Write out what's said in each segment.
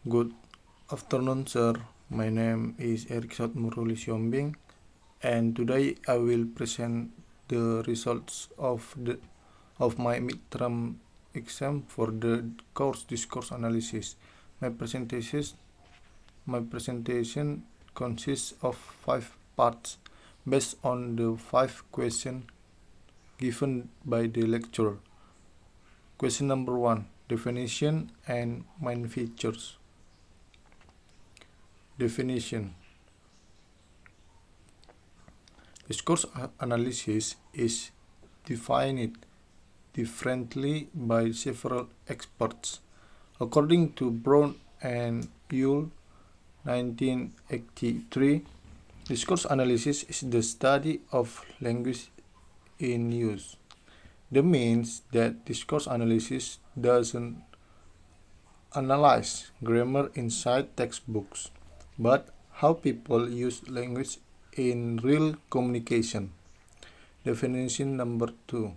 Good afternoon, sir. My name is Erick Saut Maruli Sihombing, and today I will present the results of my midterm exam for the course Discourse Analysis. My presentation consists of 5 parts based on the 5 questions given by the lecturer. Question number 1: definition and main features. Definition. Discourse analysis is defined differently by several experts. According to Brown and Yule, 1983, discourse analysis is the study of language in use. That means that discourse analysis doesn't analyze grammar inside textbooks, but how people use language in real communication. Definition number 2.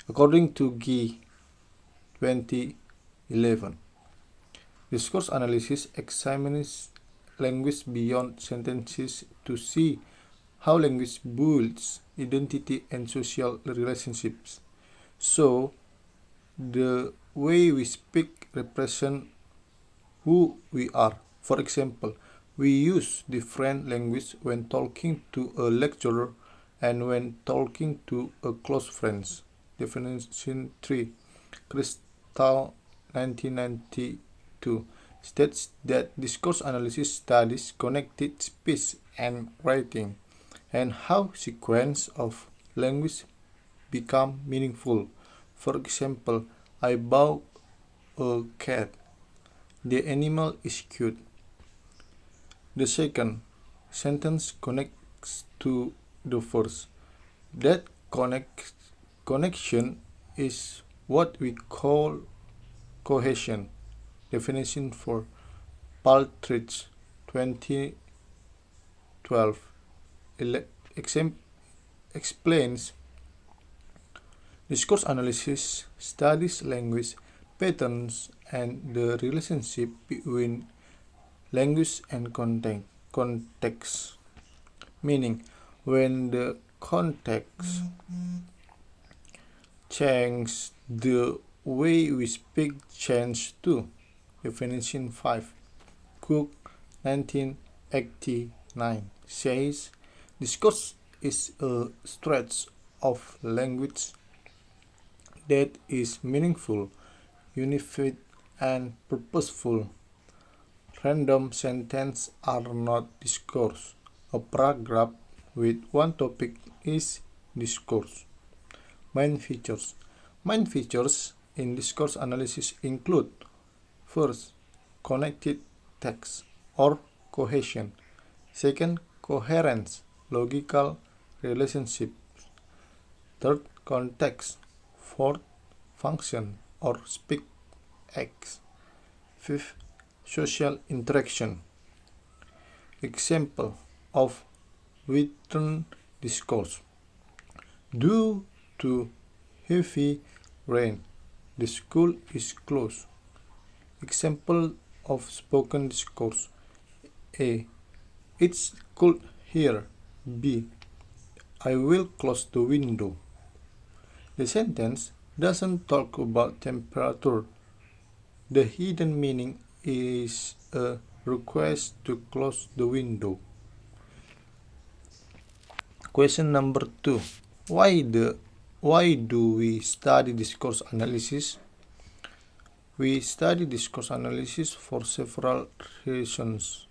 According to Gee, 2011, discourse analysis examines language beyond sentences to see how language builds identity and social relationships. So, the way we speak represents who we are. For example, we use different language when talking to a lecturer and when talking to a close friends. Definition 3. Crystal, 1992, states that discourse analysis studies connected speech and writing and how sequence of language become meaningful. For example, I bought a cat. The animal is cute. The second sentence connects to the first. That connection is what we call cohesion. Definition for Partridge, 2012, explains discourse analysis studies language patterns and the relationship between language and context. Meaning, when the context changes, the way we speak changes too. Definition 5. Cook, 1989, says discourse is a stretch of language that is meaningful, unified, and purposeful. Random sentences are not discourse. A paragraph with one topic is discourse. Main features. Main features in discourse analysis include: first, connected text or cohesion. Second, coherence, logical relationships. Third, context. Fourth, function or speak acts. Fifth, social interaction. Example of written discourse: due to heavy rain, the school is closed. Example of spoken discourse: A. It's cold here. B. I will close the window. The sentence doesn't talk about temperature. The hidden meaning is a request to close the window. Question number 2. Why do we study discourse analysis? We study discourse analysis for several reasons.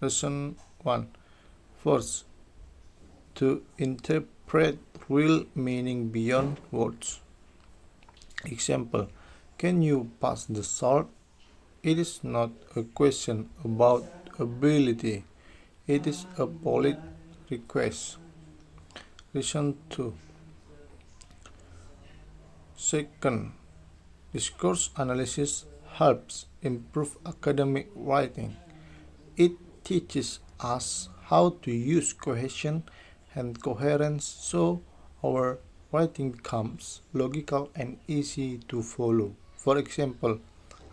Reason 1. First, to interpret real meaning beyond words. Example: can you pass the salt? It is not a question about ability. It is a polite request. Reason 2. Second, discourse analysis helps improve academic writing. It teaches us how to use cohesion and coherence so our writing becomes logical and easy to follow. For example,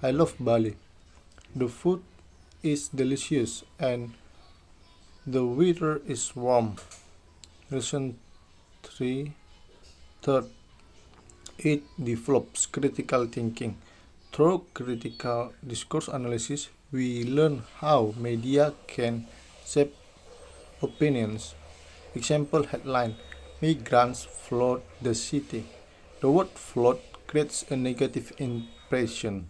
I love Bali. The food is delicious and the weather is warm. Lesson 3. Third, it develops critical thinking. Through critical discourse analysis, we learn how media can shape opinions. Example headline: Migrants flood the city. The word flood creates a negative impression.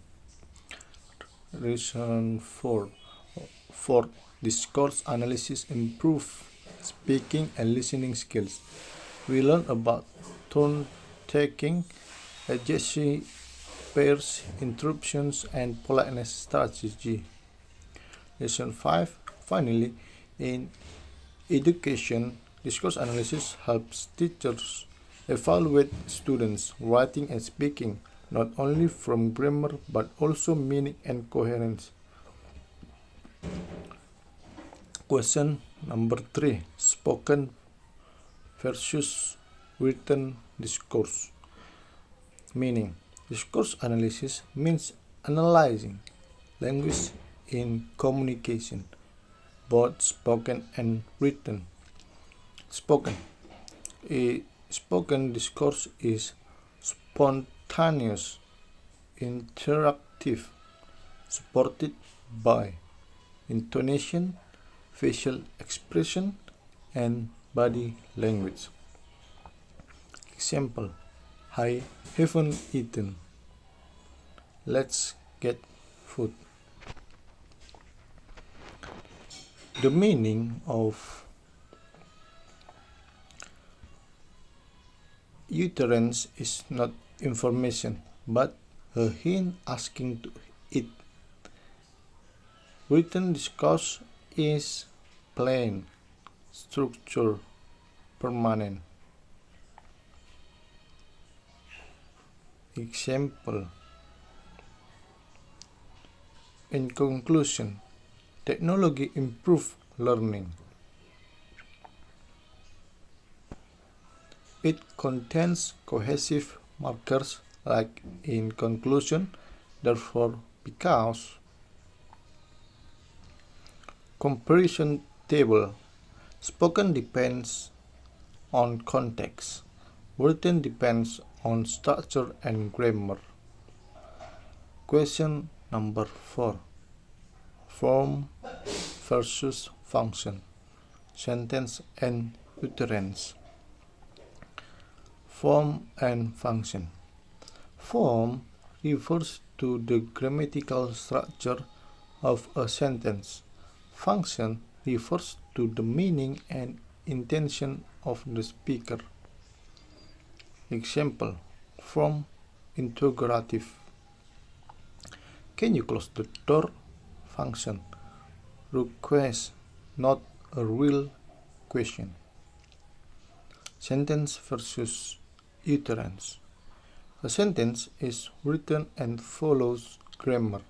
Reason 4. Fourth, discourse analysis improve speaking and listening skills. We learn about tone taking, adjective pairs, interruptions, and politeness strategy. Lesson 5. Finally, in education, discourse analysis helps teachers evaluate students' writing and speaking, not only from grammar but also meaning and coherence. Question number 3. Spoken versus written discourse. Meaning, discourse analysis means analyzing language in communication, both spoken and written. Spoken. A spoken discourse is spontaneous, interactive, supported by intonation, facial expression, and body language. Example: I haven't eaten. Let's get food. The meaning of utterance is not information, but a hint asking to eat. Written discourse is plain, structured, permanent. Example: in conclusion, technology improves learning. It contains cohesive markers like in conclusion, therefore, because. Comparison table. Spoken depends on context. Written depends on structure and grammar. Question number 4. Form versus function. Sentence and utterance. Form and function. Form refers to the grammatical structure of a sentence. Function refers to the meaning and intention of the speaker. Example: from interrogative. Can you close the door? Function: request, not a real question. Sentence versus utterance. A sentence is written and follows grammar,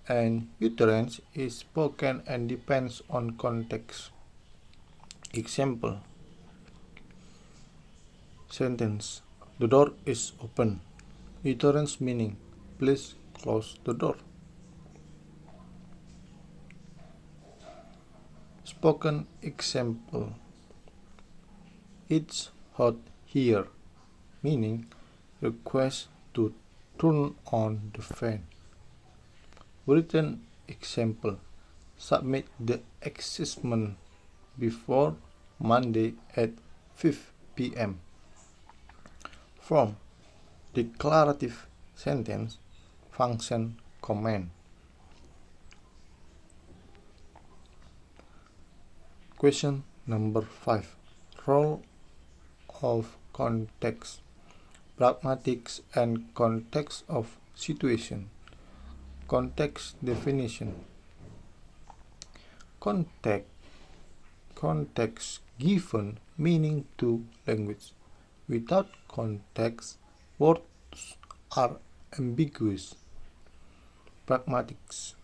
and utterance is spoken and depends on context. Example: sentence: the door is open. Utterance meaning: please close the door. Spoken example: it's hot here, meaning request to turn on the fan. Written example: submit the assessment before Monday at 5 p.m. From declarative sentence, function, command. Question number 5. Role of context. Pragmatics and context of situation. Context definition. Context given meaning to language. Without context, words are ambiguous. Pragmatics.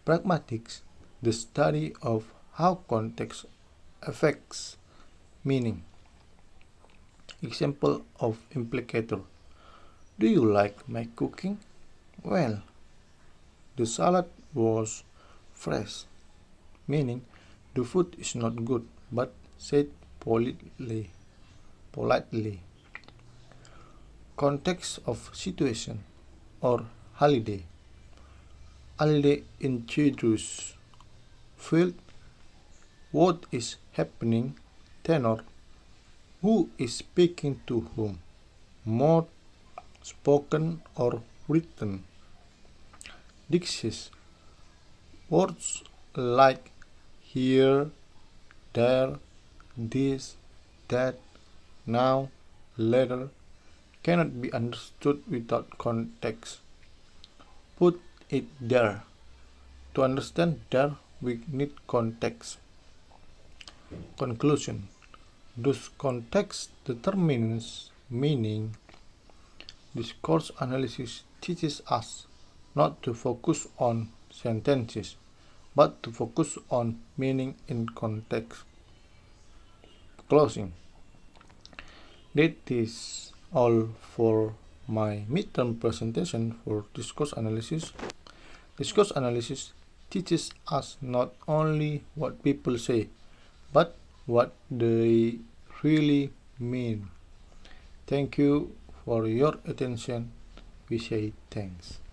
Pragmatics, the study of how context affects meaning. Example of implicator: do you like my cooking? Well, The salad was fresh, meaning the food is not good, but said politely. Context of situation or holiday. Holiday introduce field, what is happening, tenor, who is speaking to whom, mode, spoken or written. Dixis, words like here, there, this, that, now, later cannot be understood without context. Put it there. To understand there, we need context. Conclusion. Thus context determines meaning. Discourse analysis teaches us not to focus on sentences, but to focus on meaning in context. Closing. That is all for my midterm presentation for discourse analysis. Discourse analysis teaches us not only what people say, but what they really mean. Thank you for your attention. We say thanks.